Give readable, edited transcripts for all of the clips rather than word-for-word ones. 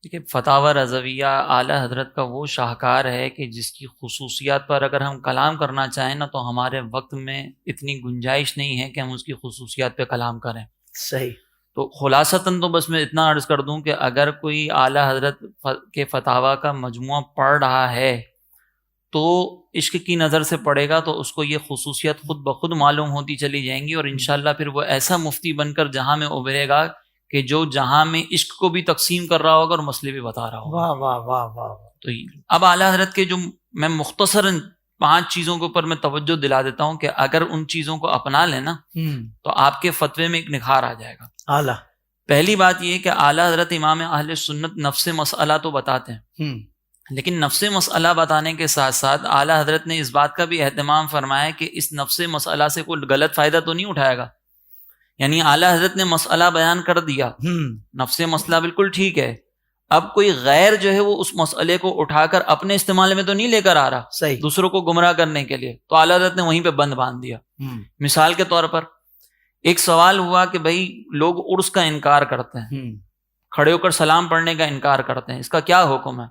دیکھیے فتاوی رضویہ اعلیٰ حضرت کا وہ شاہکار ہے کہ جس کی خصوصیات پر اگر ہم کلام کرنا چاہیں نا تو ہمارے وقت میں اتنی گنجائش نہیں ہے کہ ہم اس کی خصوصیات پہ کلام کریں. صحیح. تو خلاصتاً تو بس میں اتنا عرض کر دوں کہ اگر کوئی اعلیٰ حضرت کے فتاوی کا مجموعہ پڑھ رہا ہے تو عشق کی نظر سے پڑھے گا تو اس کو یہ خصوصیت خود بخود معلوم ہوتی چلی جائیں گی، اور انشاءاللہ پھر وہ ایسا مفتی بن کر جہاں میں ابھرے گا کہ جو جہاں میں عشق کو بھی تقسیم کر رہا ہوگا اور مسئلے بھی بتا رہا ہوگا. واہ واہ واہ واہ. تو اب اعلیٰ حضرت کے جو میں مختصراً 5 چیزوں کے اوپر میں توجہ دلا دیتا ہوں کہ اگر ان چیزوں کو اپنا لینا تو آپ کے فتوے میں ایک نکھار آ جائے گا. اعلیٰ. پہلی بات یہ کہ اعلیٰ حضرت امام اہل سنت نفس مسئلہ تو بتاتے ہیں، لیکن نفس مسئلہ بتانے کے ساتھ ساتھ اعلیٰ حضرت نے اس بات کا بھی اہتمام فرمایا کہ اس نفس مسئلہ سے کوئی غلط فائدہ تو نہیں اٹھائے گا. یعنی اعلیٰ حضرت نے مسئلہ بیان کر دیا، نفس مسئلہ بالکل ٹھیک ہے، اب کوئی غیر جو ہے وہ اس مسئلے کو اٹھا کر اپنے استعمال میں تو نہیں لے کر آ رہا، صحیح، دوسروں کو گمراہ کرنے کے لیے، تو اعلیٰ حضرت نے وہیں پہ بند باندھ دیا. مثال کے طور پر ایک سوال ہوا کہ بھائی لوگ عرس کا انکار کرتے ہیں، کھڑے ہو کر سلام پڑھنے کا انکار کرتے ہیں، اس کا کیا حکم ہے؟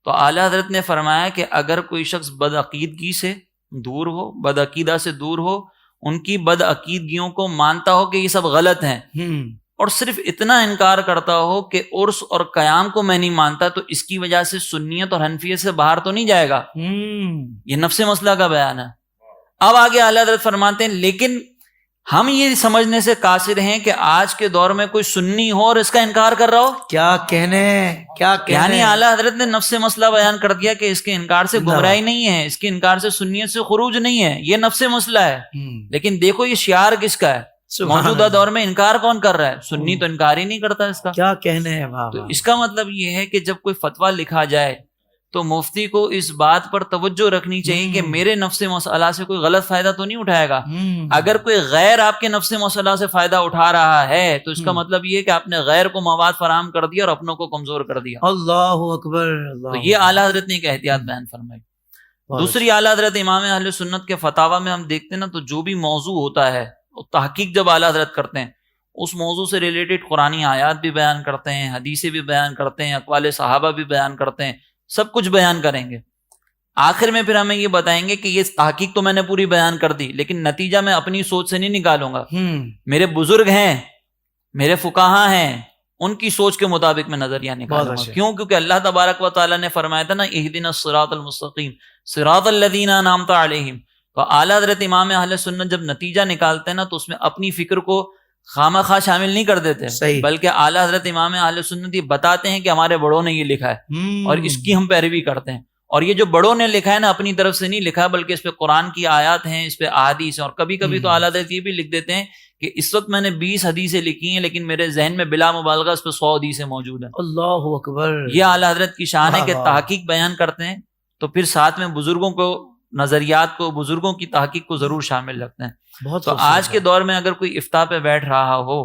تو اعلیٰ حضرت نے فرمایا کہ اگر کوئی شخص بدعقیدگی سے دور ہو، بدعقیدہ سے دور ہو، ان کی بدعقیدگیوں کو مانتا ہو کہ یہ سب غلط ہیں، اور صرف اتنا انکار کرتا ہو کہ عرس اور قیام کو میں نہیں مانتا، تو اس کی وجہ سے سنیت اور حنفیت سے باہر تو نہیں جائے گا. یہ نفس مسئلہ کا بیان ہے. اب آگے اعلیٰ حضرت فرماتے ہیں لیکن ہم یہ سمجھنے سے قاصر ہیں کہ آج کے دور میں کوئی سنی ہو اور اس کا انکار کر رہا ہو. کیا کہنے. یعنی اعلیٰ حضرت نے نفس مسئلہ بیان کر دیا کہ اس کے انکار سے گمراہی نہیں ہے، اس کے انکار سے سنیت سے خروج نہیں ہے، یہ نفس مسئلہ ہے. لیکن دیکھو یہ شعار کس کا ہے، موجودہ دور میں انکار کون کر رہا ہے؟ سنی تو انکار ہی نہیں کرتا اس کا. کیا کہنے ہے. تو اس کا مطلب یہ ہے کہ جب کوئی فتویٰ لکھا جائے تو مفتی کو اس بات پر توجہ رکھنی چاہیے کہ میرے نفس مسئلہ سے کوئی غلط فائدہ تو نہیں اٹھائے گا. اگر کوئی غیر آپ کے نفس مسئلہ سے فائدہ اٹھا رہا ہے تو اس کا مطلب یہ کہ آپ نے غیر کو مواد فراہم کر دیا اور اپنوں کو کمزور کر دیا. اللہ اکبر. تو یہ اعلیٰ حضرت نے ایک احتیاط بیان فرمائی. دوسری اعلیٰ حضرت امام اہل سنت کے فتاوی میں ہم دیکھتے ہیں نا، تو جو بھی موضوع ہوتا ہے تحقیق جب اعلیٰ حضرت کرتے ہیں اس موضوع سے ریلیٹڈ قرآنی آیات بھی بیان کرتے ہیں، حدیثیں بھی بیان کرتے ہیں، اقوال صحابہ بھی بیان کرتے ہیں، سب کچھ بیان کریں گے. آخر میں پھر ہمیں یہ بتائیں گے کہ یہ تحقیق تو میں نے پوری بیان کر دی، لیکن نتیجہ میں اپنی سوچ سے نہیں نکالوں گا. میرے بزرگ ہیں، میرے فقہا ہیں، ان کی سوچ کے مطابق میں نظریہ نکالوں گا. کیوں؟ کیونکہ اللہ تبارک و تعالیٰ نے فرمایا تھا نا اہدنا الصراط المستقیم صراط الذین انعمت علیہم. تو اعلیٰ حضرت امام اہل سنت جب نتیجہ نکالتے ہیں نا تو اس میں اپنی فکر کو خامہ خواہ شامل نہیں کر دیتے، بلکہ اعلیٰ حضرت امام اہل سنت یہ بتاتے ہیں کہ ہمارے بڑوں نے یہ لکھا ہے اور اس کی ہم پیروی کرتے ہیں. اور یہ جو بڑوں نے لکھا ہے نا اپنی طرف سے نہیں لکھا، بلکہ اس پہ قرآن کی آیات ہیں، اس پہ احادیث ہیں. اور کبھی کبھی تو اعلیٰ حضرت یہ بھی لکھ دیتے ہیں کہ اس وقت میں نے 20 حدیثیں لکھی ہیں لیکن میرے ذہن میں بلا مبالغہ اس پہ 100 حدیثیں موجود ہیں. اللہ اکبر. یہ اعلیٰ حضرت کی شان ہے کہ تحقیق بیان کرتے ہیں تو پھر ساتھ میں بزرگوں کو، نظریات کو، بزرگوں کی تحقیق کو ضرور شامل رکھتے ہیں. تو آج کے دور میں اگر کوئی افتاء پہ بیٹھ رہا ہو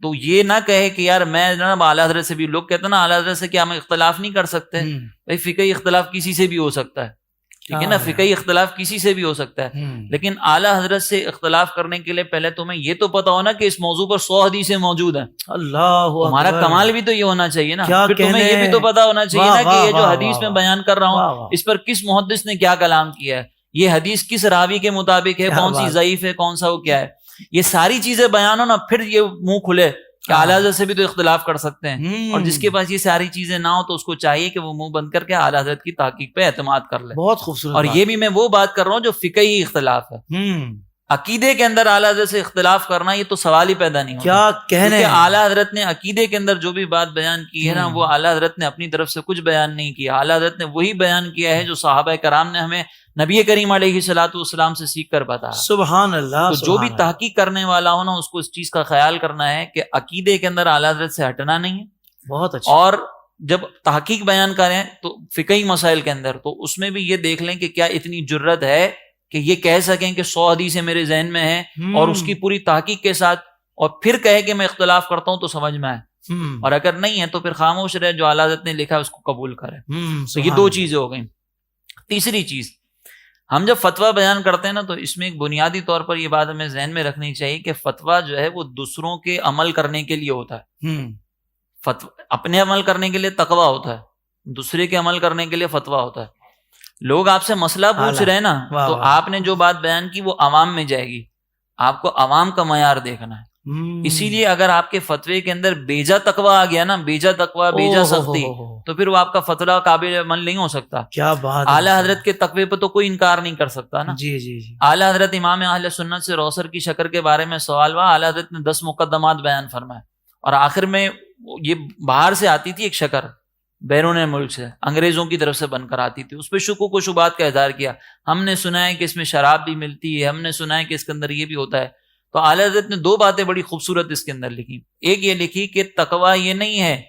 تو یہ نہ کہے کہ یار میں جناب اعلیٰ حضرت سے بھی، لوگ کہتے ہیں نا اعلیٰ حضرت سے کیا ہم اختلاف نہیں کر سکتے؟ بھائی فقہی اختلاف کسی سے بھی ہو سکتا ہے، ٹھیک ہے نا، فقہی اختلاف کسی سے بھی ہو سکتا ہے، لیکن اعلیٰ حضرت سے اختلاف کرنے کے لیے پہلے تمہیں یہ تو پتا ہونا کہ اس موضوع پر 100 حدیثیں موجود ہیں. اللہ ہمارا کمال بھی تو یہ ہونا چاہیے نا، پھر تمہیں یہ بھی تو پتا ہونا چاہیے نا کہ یہ جو حدیث میں بیان کر رہا ہوں اس پر کس محدث نے کیا کلام کیا ہے، یہ حدیث کس راوی کے مطابق ہے، کون سی ضعیف ہے، کون سا وہ کیا ہے. یہ ساری چیزیں بیان ہو نا، پھر یہ منہ کھلے کہ اعلیٰ حضرت سے بھی تو اختلاف کر سکتے ہیں. اور جس کے پاس یہ ساری چیزیں نہ ہو تو اس کو چاہیے کہ وہ منہ بند کر کے اعلیٰ حضرت کی تحقیق پہ اعتماد کر لے. بہت خوبصورت. اور یہ بھی میں وہ بات کر رہا ہوں جو فقہی اختلاف ہے. عقیدے کے اندر اعلیٰ حضرت سے اختلاف کرنا یہ تو سوال ہی پیدا نہیں ہوتا. کیا کہنے. اعلیٰ حضرت نے عقیدے کے اندر جو بھی بات بیان کی ہے نا، وہ اعلیٰ حضرت نے اپنی طرف سے کچھ بیان نہیں کیا. اعلیٰ حضرت نے وہی بیان کیا ہے جو صحابہ کرام نے ہمیں نبی کریم علیہ الصلوۃ والسلام سے سیکھ کر بتایا. سبحان اللہ. تو جو بھی تحقیق کرنے والا ہو نا اس کو اس چیز کا خیال کرنا ہے کہ عقیدے کے اندر اعلیٰ حضرت سے ہٹنا نہیں ہے. بہت اچھا. اور جب تحقیق بیان کریں تو فقہی مسائل کے اندر تو اس میں بھی یہ دیکھ لیں کہ کیا اتنی جرت ہے کہ یہ کہہ سکیں کہ 100 حدیثیں میرے ذہن میں ہیں اور اس کی پوری تحقیق کے ساتھ، اور پھر کہے کہ میں اختلاف کرتا ہوں تو سمجھ میں آئے. اور اگر نہیں ہے تو پھر خاموش رہے، جو اعلیٰ حضرت نے لکھا ہے اس کو قبول کرے. تو یہ 2 چیزیں ہو گئیں. تیسری چیز، ہم جب فتویٰ بیان کرتے ہیں نا تو اس میں ایک بنیادی طور پر یہ بات ہمیں ذہن میں رکھنی چاہیے کہ فتویٰ جو ہے وہ دوسروں کے عمل کرنے کے لیے ہوتا ہے. اپنے عمل کرنے کے لیے تقویٰ ہوتا ہے, دوسرے کے عمل کرنے کے لیے فتویٰ ہوتا ہے. لوگ آپ سے مسئلہ پوچھ رہے ہیں نا, تو آپ نے جو بات بیان کی وہ عوام میں جائے گی, آپ کو عوام کا معیار دیکھنا ہے. اسی لیے اگر آپ کے فتوے کے اندر بیجا تقویٰ آ گیا نا, بیجا تقویٰ, بیجا سختی, تو پھر وہ آپ کا فتویٰ قابل عمل نہیں ہو سکتا. کیا بات, اعلیٰ حضرت کے تقوی پہ تو کوئی انکار نہیں کر سکتا نا. جی جی جی. اعلیٰ حضرت امام اہل سنت سے روسر کی شکر کے بارے میں سوال ہوا, اعلیٰ حضرت نے 10 مقدمات بیان فرمائے, اور آخر میں یہ باہر سے آتی تھی ایک شکر, بیرون ملک سے, انگریزوں کی طرف سے بن کر آتی تھی. اس پہ شکوک و شبہات کا اظہار کیا, ہم نے سنا ہے کہ اس میں شراب بھی ملتی ہے, ہم نے سنا ہے کہ اس کے اندر یہ بھی ہوتا ہے. تو اعلیٰ حضرت نے 2 باتیں بڑی خوبصورت اس کے اندر لکھی. ایک یہ لکھی کہ تقویٰ یہ نہیں ہے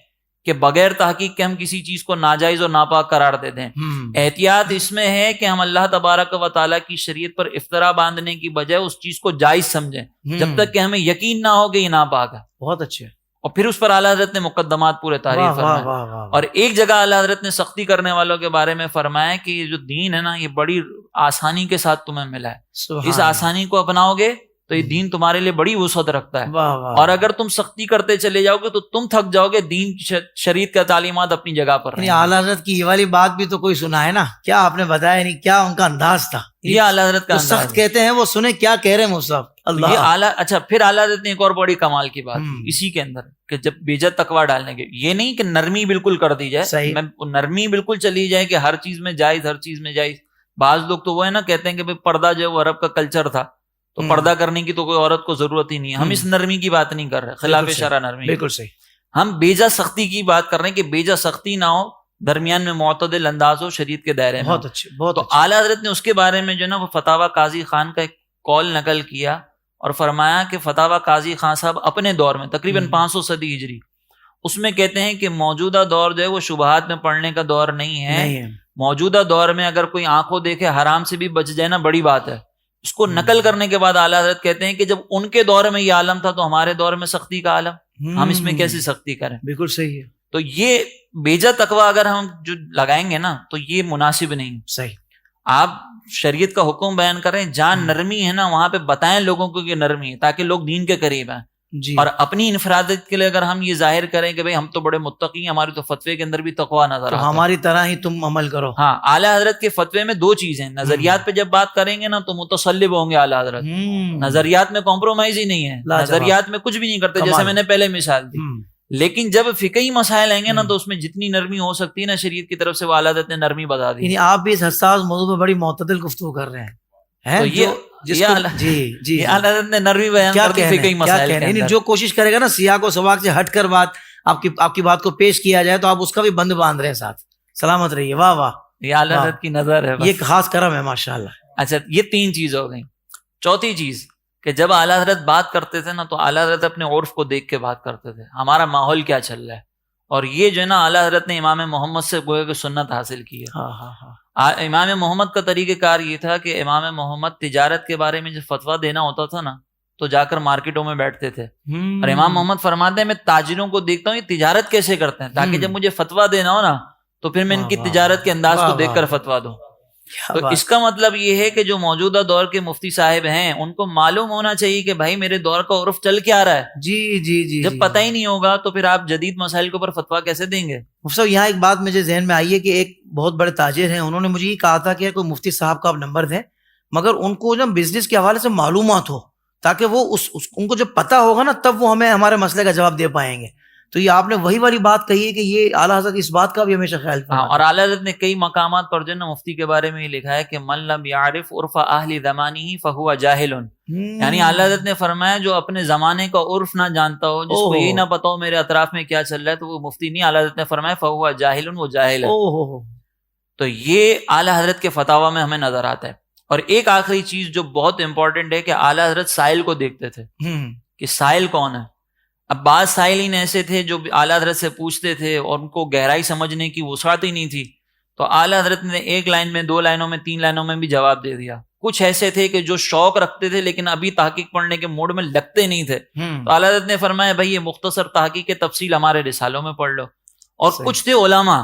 کہ بغیر تحقیق کے ہم کسی چیز کو ناجائز اور ناپاک قرار دے دیں. احتیاط اس میں ہے کہ ہم اللہ تبارک و تعالیٰ کی شریعت پر افترا باندھنے کی بجائے اس چیز کو جائز سمجھیں, جب تک کہ ہمیں یقین نہ ہو کہ یہ ناپاک ہے. بہت اچھے. اور پھر اس پر اعلیٰ حضرت نے مقدمات پورے تعریف فرمائے. اور ایک جگہ اعلیٰ حضرت نے سختی کرنے والوں کے بارے میں فرمایا کہ یہ جو دین ہے نا, یہ بڑی آسانی کے ساتھ تمہیں ملا ہے, اس آسانی کو اپناؤ گے تو یہ دین تمہارے لیے بڑی وسعت رکھتا ہے. اور اگر تم سختی کرتے چلے جاؤ گے تو تم تھک جاؤ گے, دین کی شریعت کا تعلیمات اپنی جگہ پر. اعلیٰ حضرت کی یہ والی بات بھی تو کوئی سنا ہے نا, کیا آپ نے بتایا نہیں, کیا ان کا انداز تھا. یہ اعلیٰ حضرت کا سخت کہتے ہیں, وہ سنے کیا کہہ رہے ہیں مصطفیٰ. یہ اعلیٰ. اچھا, پھر اعلیٰ حضرت نے ایک اور بڑی کمال کی بات اسی کے اندر, کہ جب بیجا تقویٰ ڈالنے کے, یہ نہیں کہ نرمی بالکل کر دی جائے, نرمی بالکل چلی جائے کہ ہر چیز میں جائز, ہر چیز میں جائز. بعض لوگ تو وہ ہے نا کہتے ہیں کہ پردہ جو وہ عرب کا کلچر تھا, تو پردہ کرنے کی تو کوئی عورت کو ضرورت ہی نہیں ہے. ہم اس نرمی کی بات نہیں کر رہے, خلاف شرع نرمی. بالکل صحیح. ہم بیجا سختی کی بات کر رہے ہیں کہ بیجا سختی نہ ہو, درمیان میں معتدل انداز ہو شریعت کے دائرے میں. بہت اچھے, بہت. تو اعلیٰ حضرت نے اس کے بارے میں جو نا وہ فتاوی قاضی خان کا ایک قول نقل کیا اور فرمایا کہ فتاوی قاضی خان صاحب اپنے دور میں تقریباً 500 صدی ہجری, اس میں کہتے ہیں کہ موجودہ دور جو ہے وہ شبہات میں پڑنے کا دور نہیں ہے. موجودہ دور میں اگر کوئی آنکھوں دیکھے حرام سے بھی بچ جائے نا, بڑی بات ہے. اس کو نقل کرنے کے بعد اعلیٰ حضرت کہتے ہیں کہ جب ان کے دور میں یہ عالم تھا تو ہمارے دور میں سختی کا عالم, ہم اس میں کیسی سختی کریں. بالکل صحیح ہے. تو یہ بیجا تقویٰ اگر ہم جو لگائیں گے نا تو یہ مناسب نہیں. صحیح. آپ شریعت کا حکم بیان کریں, جہاں نرمی ہے نا وہاں پہ بتائیں لوگوں کو کہ نرمی ہے, تاکہ لوگ دین کے قریب ہیں. جی. اور اپنی انفرادیت کے لیے اگر ہم یہ ظاہر کریں کہ بھئی ہم تو بڑے متقی ہیں, ہمارے تو فتوے کے اندر بھی تقویٰ نظر آتا ہے, ہماری طرح ہی تم عمل کرو. ہاں, اعلیٰ حضرت کے فتوے میں 2 چیزیں, نظریات پہ جب بات کریں گے نا تو متصلب ہوں گے اعلیٰ حضرت. نظریات میں کمپرومائز ہی نہیں ہے, نظریات میں کچھ بھی نہیں کرتے, جیسے میں نے پہلے مثال دی. لیکن جب فقہی مسائل آئیں گے نا تو اس میں جتنی نرمی ہو سکتی ہے نا شریعت کی طرف سے, وہ اعلیٰ حضرت نے نرمی بتا دی. یعنی آپ بھی اس حساس موضوع پہ بڑی معتدل گفتگو کر رہے ہیں. جی, اعلیٰ حضرت نے نرمی بیان کر دی فقہی مسائل کے اندر. جو کوشش کرے گا نا سیاق و سباق سے ہٹ کر بات آپ کی بات کو پیش کیا جائے تو آپ اس کا بھی بند باندھ رہے ہیں ساتھ. سلامت رہیے. واہ واہ, یہ اعلیٰ حضرت کی نظر ہے, یہ خاص کرم ہے ماشاءاللہ. اچھا, یہ 3 چیز ہو گئی. چوتھی چیز کہ جب اعلیٰ حضرت بات کرتے تھے نا تو اعلیٰ حضرت اپنے عرف کو دیکھ کے بات کرتے تھے, ہمارا ماحول کیا چل رہا ہے. اور یہ جو ہے نا اعلیٰ حضرت نے امام محمد سے گویا کہ سنت حاصل کی ہے. امام محمد کا طریقہ کار یہ تھا کہ امام محمد تجارت کے بارے میں جو فتویٰ دینا ہوتا تھا نا تو جا کر مارکیٹوں میں بیٹھتے تھے, اور امام محمد فرماتے ہیں میں تاجروں کو دیکھتا ہوں یہ تجارت کیسے کرتے ہیں, تاکہ جب مجھے فتویٰ دینا ہو نا تو پھر میں ان کی تجارت کے انداز کو دیکھ کر فتویٰ دوں. تو اس کا مطلب یہ ہے کہ جو موجودہ دور کے مفتی صاحب ہیں ان کو معلوم ہونا چاہیے کہ بھائی میرے دور کا عرف چل کیا رہا ہے. جی جی جی. جب پتہ ہی نہیں ہوگا تو پھر آپ جدید مسائل کے اوپر فتویٰ کیسے دیں گے. مفتی صاحب, یہاں ایک بات مجھے ذہن میں آئی ہے کہ ایک بہت بڑے تاجر ہیں, انہوں نے مجھے یہ کہا تھا کہ کوئی مفتی صاحب کا آپ نمبر دیں, مگر ان کو جب بزنس کے حوالے سے معلومات ہو, تاکہ وہ ان کو جب پتہ ہوگا نا تب وہ ہمیں ہمارے مسئلے کا جواب دے پائیں گے. تو یہ آپ نے وہی والی بات کہی ہے کہ یہ اعلیٰ حضرت اس بات کا بھی ہمیشہ خیال کریں. اور اعلیٰ حضرت نے کئی مقامات پر جو ہے نا مفتی کے بارے میں یہ لکھا ہے کہ من لم یعرف عرف اہل زمانہ فہو جاہل. یعنی اعلیٰ حضرت نے فرمایا جو اپنے زمانے کا عرف نہ جانتا ہو, جس کو یہی نہ پتا ہو میرے اطراف میں کیا چل رہا ہے, تو وہ مفتی نہیں. اعلیٰ حضرت نے فرمایا فہو جاہل, وہ جاہل ہے. تو یہ اعلیٰ حضرت کے فتاوی میں ہمیں نظر آتا ہے. اور ایک آخری چیز جو بہت امپورٹنٹ ہے کہ اعلیٰ حضرت سائل کو دیکھتے تھے کہ سائل کون ہے. اب بعض سائلین ایسے تھے جو اعلیٰ حضرت سے پوچھتے تھے اور ان کو گہرائی سمجھنے کی وسعت ہی نہیں تھی, تو اعلیٰ حضرت نے 1 لائن میں, 2 لائنوں میں, 3 لائنوں میں بھی جواب دے دیا. کچھ ایسے تھے کہ جو شوق رکھتے تھے لیکن ابھی تحقیق پڑھنے کے موڈ میں لگتے نہیں تھے, تو اعلیٰ حضرت نے فرمایا بھائی یہ مختصر تحقیق تفصیل ہمارے رسالوں میں پڑھ لو. اور کچھ تھے علماء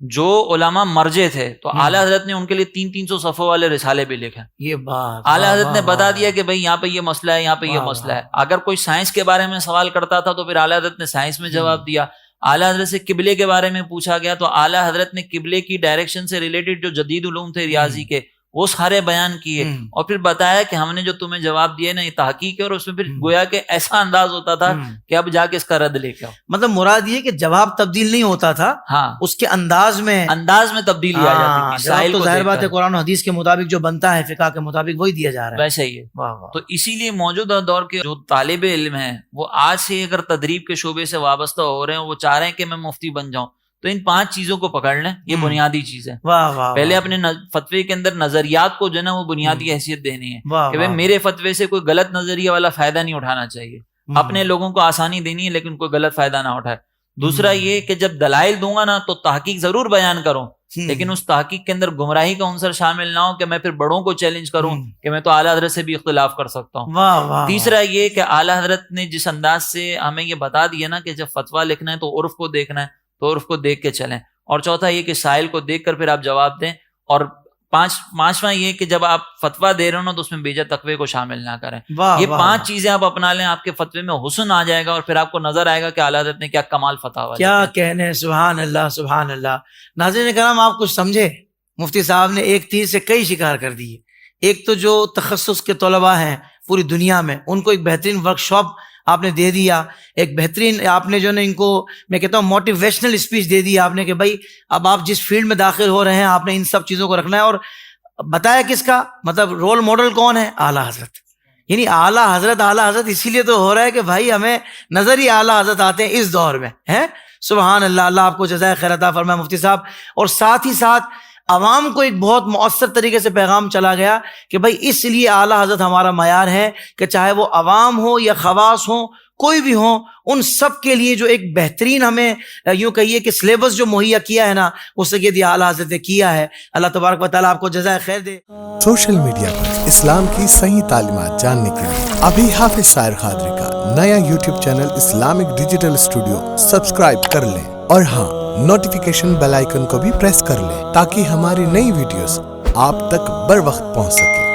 جو علماء مرجے تھے تو اعلیٰ حضرت نے ان کے لیے 300 صفحوں والے رسالے بھی لکھے. یہ بات اعلیٰ حضرت نے بتا دیا کہ بھائی یہاں پہ یہ مسئلہ ہے, یہاں پہ یہ مسئلہ ہے. اگر کوئی سائنس کے بارے میں سوال کرتا تھا تو پھر اعلیٰ حضرت نے سائنس میں جواب دیا. اعلیٰ حضرت سے قبلے کے بارے میں پوچھا گیا تو اعلیٰ حضرت نے قبلے کی ڈائریکشن سے ریلیٹڈ جو جدید علوم تھے ریاضی کے وہ سارے بیان کیے, اور پھر بتایا کہ ہم نے جو تمہیں جواب دیے نا یہ تحقیق ہے, اور اس میں پھر گویا کہ ایسا انداز ہوتا تھا کہ اب جا کے اس کا رد لے کے آؤ. مطلب مراد یہ کہ جواب تبدیل نہیں ہوتا تھا, ہاں اس کے انداز میں تبدیلی آ جاتی تھی. جواب تو ظاہر بات ہے قرآن و حدیث کے مطابق جو بنتا ہے, فقہ کے مطابق وہی دیا جا رہا ہے. ویسے ہی ہے. تو اسی لیے موجودہ دور کے جو طالب علم ہیں وہ آج سے اگر تدریب کے شعبے سے وابستہ ہو رہے ہیں, وہ چاہ رہے ہیں کہ میں مفتی بن جاؤں, تو ان 5 چیزوں کو پکڑ لیں. یہ بنیادی چیز ہے. پہلے اپنے فتوے کے اندر نظریات کو جو ہے نا وہ بنیادی حیثیت دینی ہے کہ بھائی میرے فتوے سے کوئی غلط نظریہ والا فائدہ نہیں اٹھانا چاہیے. اپنے لوگوں کو آسانی دینی ہے لیکن کوئی غلط فائدہ نہ اٹھائے. دوسرا یہ کہ جب دلائل دوں گا نا تو تحقیق ضرور بیان کروں, لیکن اس تحقیق کے اندر گمراہی کا عنصر شامل نہ ہو کہ میں پھر بڑوں کو چیلنج کروں کہ میں تو اعلیٰ حضرت سے بھی اختلاف کر سکتا ہوں. تیسرا یہ کہ اعلیٰ حضرت نے جس انداز سے ہمیں یہ بتا دیا نا کہ جب فتویٰ لکھنا ہے تو عرف کو دیکھنا ہے, تو عرف کو دیکھ کے چلیں. اور چوتھا یہ کہ سائل کو دیکھ کر پھر آپ جواب دیں. اور پانچواں یہ کہ جب آپ فتویٰ دے رہے ہو نا تو اس میں بیجا تقوی کو شامل نہ کریں. یہ 5 چیزیں آپ اپنا لیں, آپ کے فتوے میں حسن آ جائے گا, اور پھر آپ کو نظر آئے گا کہ اعلیٰ حضرت نے کیا کمال فتاوی کیا کہنے. سبحان اللہ سبحان اللہ. ناظرین کرام, آپ کچھ سمجھے, مفتی صاحب نے ایک تیر سے کئی شکار کر دیے. ایک تو جو تخصص کے طلباء ہیں پوری دنیا میں, ان کو ایک بہترین ورک شاپ آپ نے دے دیا, ایک بہترین آپ نے جو نا ان کو میں کہتا ہوں موٹیویشنل اسپیچ دے دی آپ نے کہ بھائی اب آپ جس فیلڈ میں داخل ہو رہے ہیں آپ نے ان سب چیزوں کو رکھنا ہے. اور بتایا کس کا, مطلب رول ماڈل کون ہے؟ اعلیٰ حضرت. یعنی اعلیٰ حضرت اسی لیے تو ہو رہا ہے کہ بھائی ہمیں نظر ہی اعلیٰ حضرت آتے ہیں اس دور میں ہیں. سبحان اللہ. اللہ آپ کو جزائے خیر عطا فرمائے مفتی صاحب. اور ساتھ ہی ساتھ عوام کو ایک بہت مؤثر طریقے سے پیغام چلا گیا کہ بھائی اس لیے اعلیٰ حضرت ہمارا معیار ہے کہ چاہے وہ عوام ہو یا خواص ہوں, کوئی بھی ہوں, ان سب کے لیے جو ایک بہترین ہمیں یوں کہیے کہ سلیبس جو مہیا کیا ہے نا, اس سے یہ اعلیٰ حضرت نے کیا ہے. اللہ تبارک و تعالیٰ آپ کو جزائے خیر دے. سوشل میڈیا پر اسلام کی صحیح تعلیمات جاننے کے لیے ابھی حافظ سائر قادری کا نیا YouTube channel Islamic digital studio subscribe کر لیں, اور ہاں نوٹیفیکیشن بیل آئیکن کو بھی پریس کر لیں تاکہ ہماری نئی ویڈیوز آپ تک بر وقت پہنچ سکے.